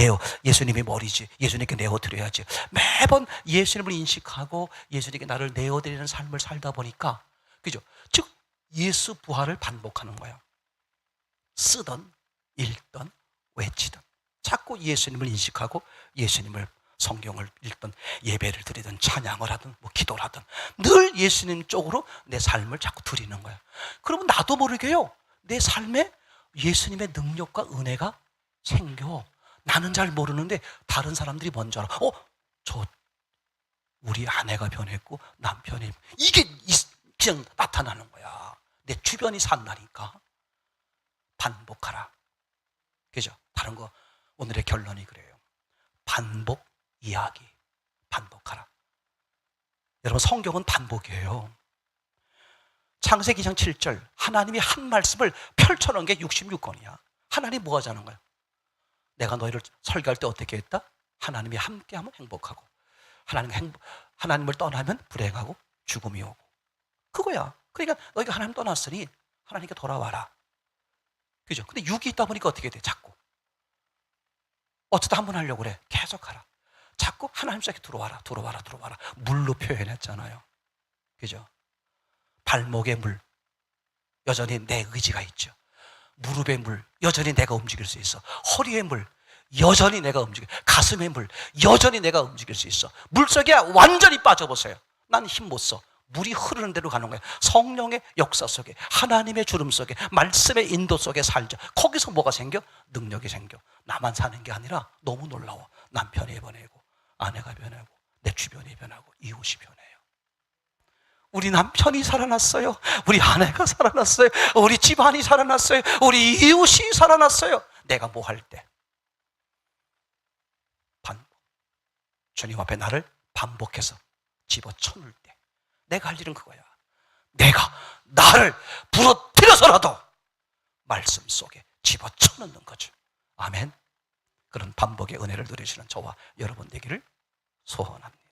예수님이 머리지. 예수님께 내어드려야지. 매번 예수님을 인식하고 예수님께 나를 내어드리는 삶을 살다 보니까, 그죠? 즉 예수 부활을 반복하는 거야. 쓰던, 읽던, 외치던. 자꾸 예수님을 인식하고 예수님을 성경을 읽든 예배를 드리든 찬양을 하든 뭐 기도를 하든 늘 예수님 쪽으로 내 삶을 자꾸 드리는 거야. 그러면 나도 모르게요, 내 삶에 예수님의 능력과 은혜가 생겨. 나는 잘 모르는데 다른 사람들이 먼저 알아. 저 우리 아내가 변했고 남편이, 이게 그냥 나타나는 거야. 내 주변이 산다니까. 반복하라. 그죠? 다른 거 오늘의 결론이 그래요. 반복 이야기. 반복하라. 여러분, 성경은 반복이에요. 창세기 2장 7절 하나님이 한 말씀을 펼쳐놓은 게 66권이야. 하나님 뭐 하자는 거야? 내가 너희를 설교할 때 어떻게 했다? 하나님이 함께하면 행복하고 하나님을 떠나면 불행하고 죽음이 오고. 그거야. 그러니까 너희가 하나님 떠났으니 하나님께 돌아와라. 그죠? 근데 6이 있다 보니까 어떻게 돼? 자꾸 어쩌다 한 번 하려고 그래. 계속 하라. 자꾸 하나님 속에 들어와라. 물로 표현했잖아요. 그죠? 발목의 물, 여전히 내 의지가 있죠. 무릎의 물, 여전히 내가 움직일 수 있어. 허리의 물, 여전히 내가 움직여. 가슴의 물, 여전히 내가 움직일 수 있어. 물 속에 완전히 빠져보세요. 난 힘 못 써. 물이 흐르는 대로 가는 거예요. 성령의 역사 속에, 하나님의 주름 속에, 말씀의 인도 속에 살죠. 거기서 뭐가 생겨? 능력이 생겨. 나만 사는 게 아니라 너무 놀라워. 남편이 변하고, 아내가 변하고, 내 주변이 변하고, 이웃이 변해요. 우리 남편이 살아났어요. 우리 아내가 살아났어요. 우리 집안이 살아났어요. 우리 이웃이 살아났어요. 내가 뭐 할 때? 반복. 주님 앞에 나를 반복해서 집어쳐놓을 때 내가 할 일은 그거야. 내가 나를 부러뜨려서라도 말씀 속에 집어쳐넣는 거죠. 아멘. 그런 반복의 은혜를 누리시는 저와 여러분 되기를 소원합니다.